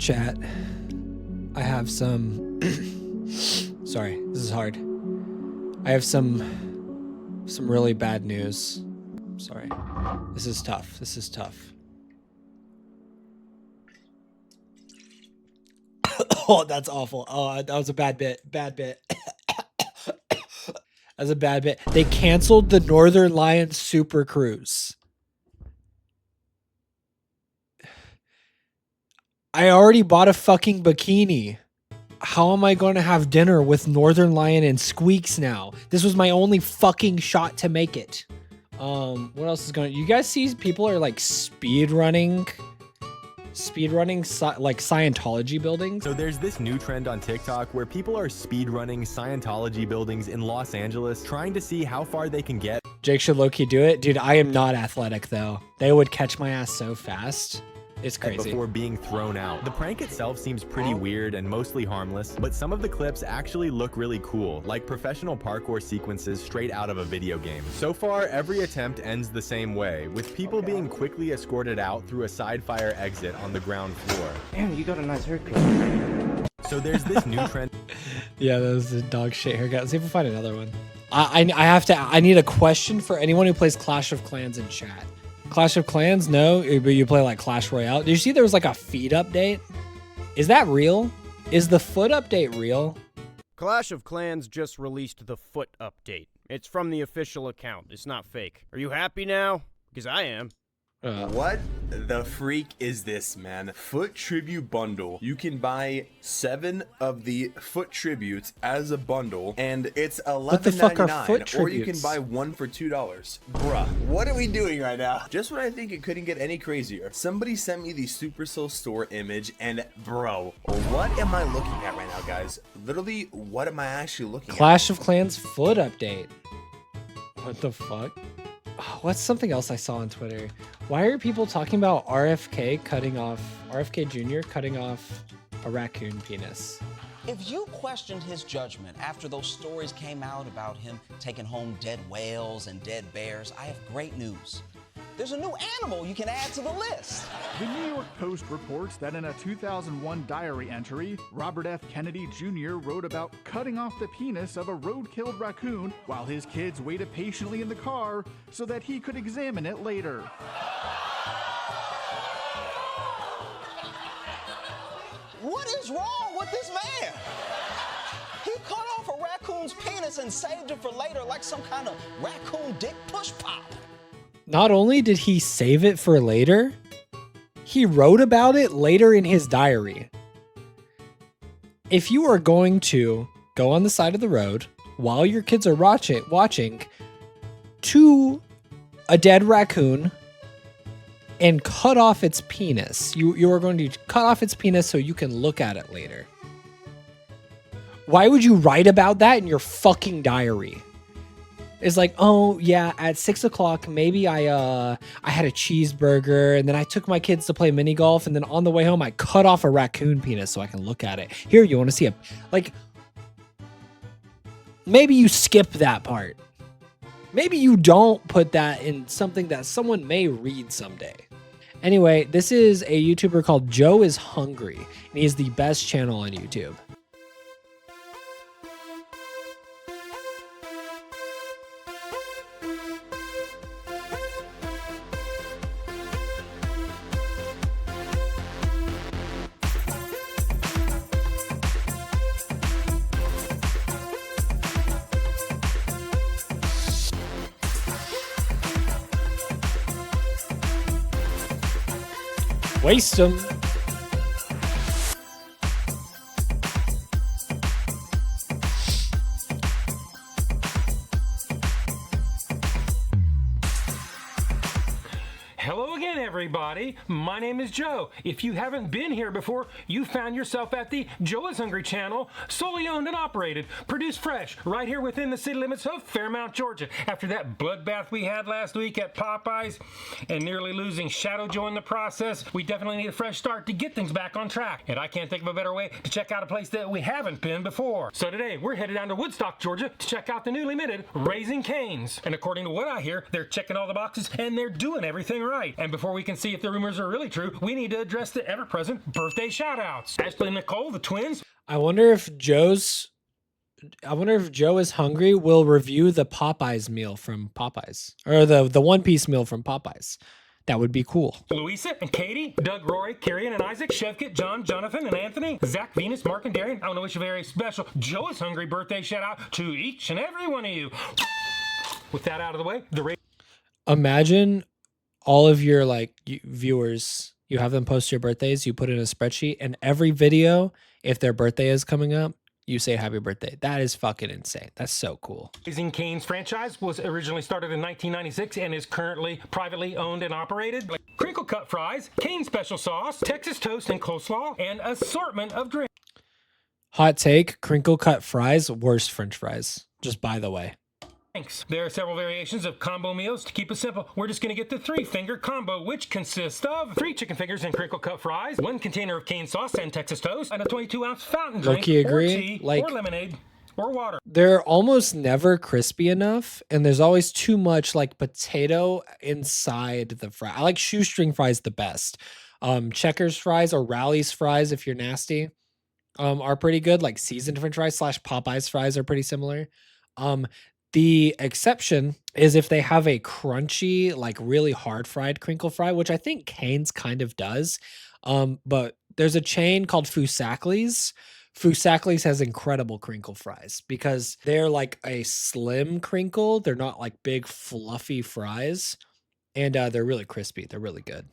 Chat, I have some sorry, this is hard. I have some really bad news. Sorry. This is tough. This is tough. Oh, that's awful. Oh, that was a bad bit. Bad bit. That's a bad bit. They canceled the Northern Lions Super Cruise. I already bought a fucking bikini. How am I going to have dinner with Northern Lion and Squeaks now? This was my only fucking shot to make it. What else is going on? You guys see people are like speed running like Scientology buildings. So there's this new trend on TikTok where people are speedrunning Scientology buildings in Los Angeles, trying to see how far they can get. Jake should low-key do it. Dude, I am not athletic though. They would catch my ass so fast. It's crazy. Before being thrown out. The prank itself seems pretty weird and mostly harmless, but some of the clips actually look really cool, like professional parkour sequences straight out of a video game. So far, every attempt ends the same way, with people being quickly escorted out through a side fire exit on the ground floor. Damn, you got a nice haircut. So there's this new trend. Yeah, that was a dog shit haircut. Let's see if we find another one. I need a question for anyone who plays Clash of Clans in chat. Clash of Clans? No, but you play like Clash Royale. Did you see there was like a feed update? Is that real? Is the foot update real? Clash of Clans just released the foot update. It's from the official account. It's not fake. Are you happy now? Because I am. What the freak is this, man? Foot Tribute Bundle. You can buy 7 of the Foot Tributes as a bundle, and it's What the fuck are Foot $11.99, or you can Tributes? buy 1 for $2. Bruh, what are we doing right now? Just when I think it couldn't get any crazier, somebody sent me the Supercell store image, and bro, what am I looking at right now, guys? Literally, what am I actually looking at? Clash of Clans foot update. What the fuck? Oh, what's something else I saw on Twitter? Why are people talking about RFK Jr. cutting off a raccoon penis? If you questioned his judgment after those stories came out about him taking home dead whales and dead bears, I have great news. There's a new animal you can add to the list. The New York Post reports that in a 2001 diary entry, Robert F. Kennedy Jr. wrote about cutting off the penis of a road-killed raccoon while his kids waited patiently in the car so that he could examine it later. What is wrong with this man? He cut off a raccoon's penis and saved it for later like some kind of raccoon dick push pop. Not only did he save it for later, he wrote about it later in his diary. If you are going to go on the side of the road while your kids are watching to a dead raccoon and cut off its penis, you are going to cut off its penis so you can look at it later. Why would you write about that in your fucking diary? It's like, oh yeah, at 6 o'clock, maybe I had a cheeseburger and then I took my kids to play mini golf and then on the way home I cut off a raccoon penis so I can look at it. Here, you want to see it? Like, maybe you skip that part. Maybe you don't put that in something that someone may read someday. Anyway, this is a YouTuber called Joe is Hungry, and he is the best channel on YouTube. Waste them. Hello again, everybody. My name is Joe. If you haven't been here before, you found yourself at the Joe is Hungry channel, solely owned and operated, produced fresh, right here within the city limits of Fairmount, Georgia. After that bloodbath we had last week at Popeyes and nearly losing Shadow Joe in the process, we definitely need a fresh start to get things back on track. And I can't think of a better way to check out a place that we haven't been before. So today, we're headed down to Woodstock, Georgia to check out the newly minted Raising Cane's. And according to what I hear, they're checking all the boxes and they're doing everything right. And before we can can see if the rumors are really true, we need to address the ever-present birthday shout-outs. Ashley and Nicole, the twins. I wonder if Joe is hungry, will review the Popeyes meal from Popeyes, or the One Piece meal from Popeyes. That would be cool. Louisa and Katie, Doug, Rory, Kirian and Isaac, Shevkit, John, Jonathan, and Anthony, Zach, Venus, Mark, and Darian. I want to wish a very special Joe is Hungry birthday shout out to each and every one of you. With that out of the way, Imagine all of your viewers, you have them post your birthdays, you put it in a spreadsheet, and every video, if their birthday is coming up, you say happy birthday. That is fucking insane. That's so cool. Raising Cane's franchise was originally started in 1996 and is currently privately owned and operated. Crinkle cut fries, Cane special sauce, Texas toast and coleslaw, and assortment of drinks. Hot take, crinkle cut fries, worst French fries. Just by the way. There are several variations of combo meals. To keep it simple, we're just going to get the 3-finger combo, which consists of 3 chicken fingers and crinkle cut fries, 1 container of Cane sauce and Texas toast, and a 22-ounce fountain drink, Low-key agree. or tea, or lemonade, or water. They're almost never crispy enough, and there's always too much potato inside the fry. I like shoestring fries the best. Checkers fries or Rally's fries, if you're nasty, are pretty good. Like seasoned French fries / Popeyes fries are pretty similar. The exception is if they have a crunchy, really hard fried crinkle fry, which I think Cane's kind of does. But there's a chain called Fusakli's. Fusakli's has incredible crinkle fries because they're a slim crinkle. They're not big fluffy fries. And they're really crispy. They're really good.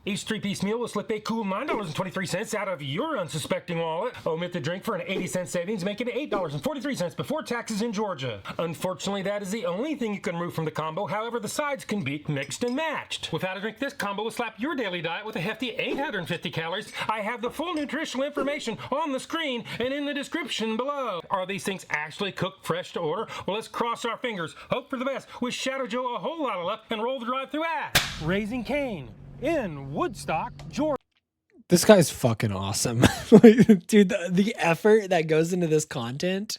Each 3-piece meal will slip a cool $9.23 out of your unsuspecting wallet. Omit the drink for an 80-cent savings, making it $8.43 before taxes in Georgia. Unfortunately, that is the only thing you can remove from the combo. However, the sides can be mixed and matched. Without a drink, this combo will slap your daily diet with a hefty 850 calories. I have the full nutritional information on the screen and in the description below. Are these things actually cooked fresh to order? Well, let's cross our fingers, hope for the best, wish Shadow Joe a whole lot of luck, and roll the drive-thru at Raising Cane in Woodstock, Georgia. This guy's fucking awesome. Dude, the effort that goes into this content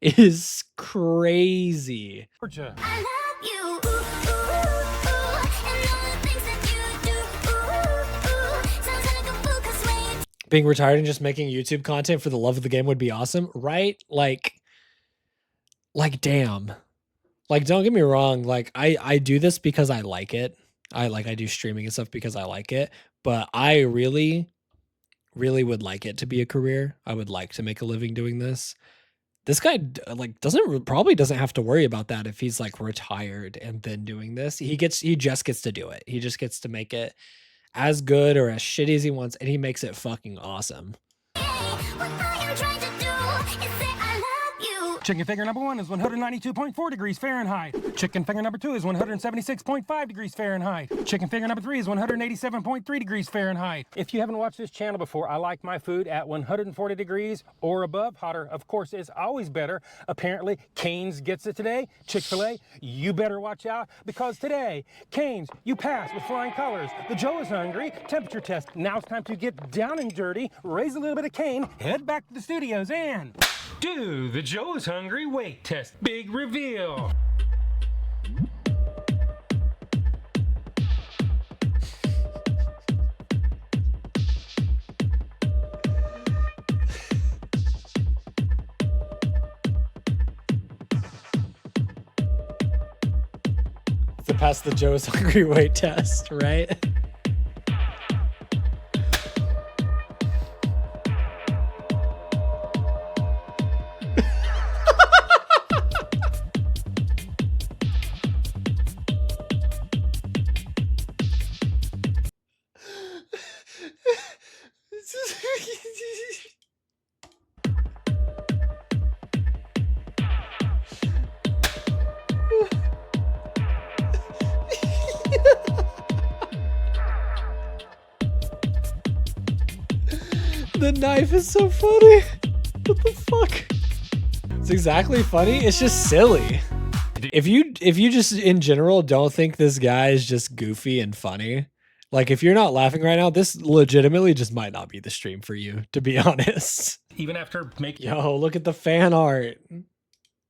is crazy. Georgia. I love you. Ooh, ooh, ooh, and all the things that you do. Ooh, ooh, sounds like a fool 'cause when you Being retired and just making YouTube content for the love of the game would be awesome, right? Damn. Don't get me wrong. I do this because I like it. I do streaming and stuff because I like it, but I really, really would like it to be a career. I would like to make a living doing this. This guy probably doesn't have to worry about that if he's retired and then doing this. He just gets to do it. He just gets to make it as good or as shitty as he wants, and he makes it fucking awesome. what I am trying to do is say I love you. Chicken finger number 1 is 192.4 degrees Fahrenheit. Chicken finger number 2 is 176.5 degrees Fahrenheit. Chicken finger number 3 is 187.3 degrees Fahrenheit. If you haven't watched this channel before, I like my food at 140 degrees or above. Hotter, of course, is always better. Apparently, Cane's gets it today. Chick-fil-A, you better watch out because today, Cane's, you pass with flying colors. The Joe is hungry. Temperature test. Now it's time to get down and dirty, raise a little bit of Cane, head back to the studios, and do the Joe is hungry weight test. Big reveal. To pass the Joe's hungry weight test, right? The knife is so funny. What the fuck? It's exactly funny. It's just silly. If you just in general don't think this guy is just goofy and funny, if you're not laughing right now, this legitimately just might not be the stream for you, to be honest. Even after making Yo, look at the fan art.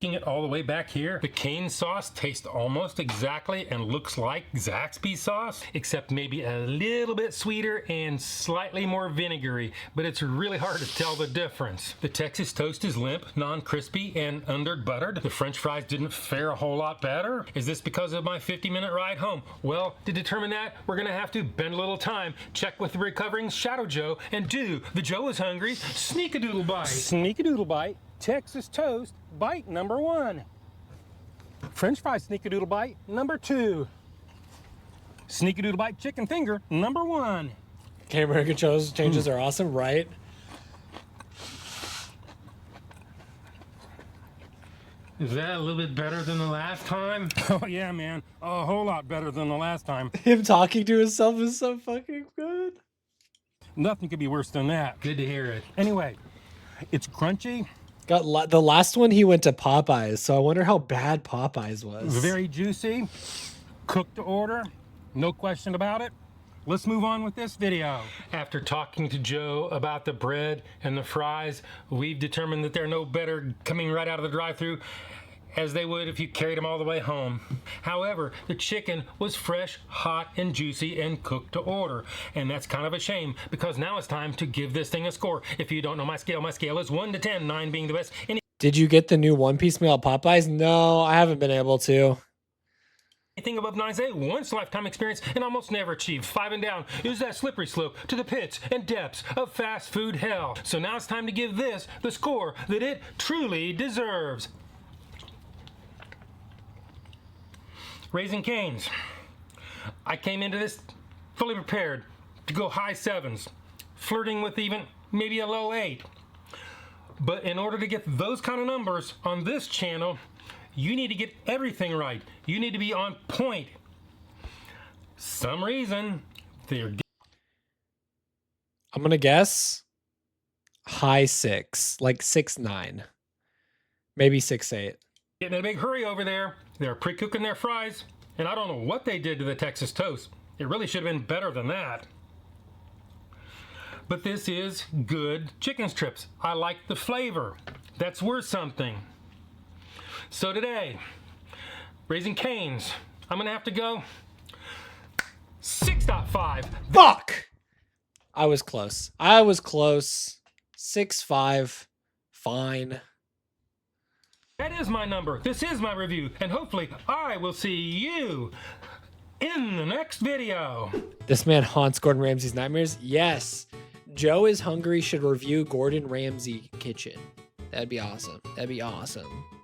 It all the way back here. The cane sauce tastes almost exactly and looks like Zaxby's sauce, except maybe a little bit sweeter and slightly more vinegary, but it's really hard to tell the difference. The Texas toast is limp, non-crispy, and under-buttered. The French fries didn't fare a whole lot better. Is this because of my 50-minute ride home? Well, to determine that, we're gonna have to bend a little time, check with the recovering Shadow Joe, and do the Joe is Hungry Sneak-a-Doodle Bite. Sneak-a-Doodle Bite, Texas toast, bite number 1. French fry sneak-a-doodle bite number 2. Sneak-a-doodle bite chicken finger number 1. Okay, American changes are awesome, right? Is that a little bit better than the last time? Oh yeah, man, a whole lot better than the last time. Him talking to himself is so fucking good. Nothing could be worse than that. Good to hear it. Anyway, it's crunchy. The last one he went to Popeyes, so I wonder how bad Popeyes was. Very juicy, cooked to order, no question about it. Let's move on with this video. After talking to Joe about the bread and the fries, we've determined that they're no better coming right out of the drive-thru as they would if you carried them all the way home. However, the chicken was fresh, hot, and juicy and cooked to order. And that's kind of a shame because now it's time to give this thing a score. If you don't know my scale is 1 to 10, 9 being the best. Did you get the new one-piece meal at Popeyes? No, I haven't been able to. Anything above 9 is a once-lifetime experience and almost never achieved. 5 and down is that slippery slope to the pits and depths of fast food hell. So now it's time to give this the score that it truly deserves. Raising Cane's. I came into this fully prepared to go high 7s, flirting with even maybe a low 8. But in order to get those kind of numbers on this channel, you need to get everything right. You need to be on point. Some reason they're... I'm gonna guess high 6, like 6-9, maybe 6-8. Getting in a big hurry over there. They're pre-cooking their fries, and I don't know what they did to the Texas toast. It really should have been better than that. But this is good chicken strips. I like the flavor. That's worth something. So today, Raising Cane's, I'm gonna have to go 6.5. Fuck! I was close. 6.5, fine. That is my number. This is my review. And hopefully I will see you in the next video. This man haunts Gordon Ramsay's nightmares? Yes. Joe is Hungry should review Gordon Ramsay Kitchen. That'd be awesome. That'd be awesome.